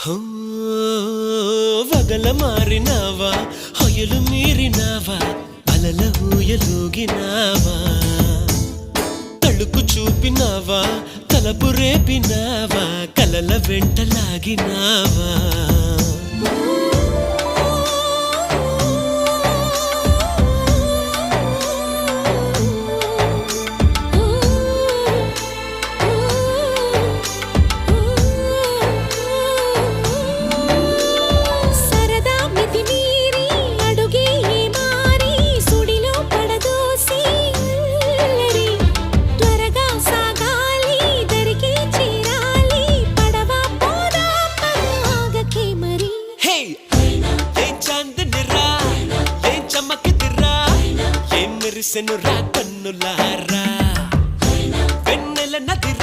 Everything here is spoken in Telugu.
హో వగల మారినావా హొయలు మీరినావా అలల ఊయలూగినావా తళుకు చూపినావా తలపు రేపినావా కలల వెంటలాగినావా Sen no rack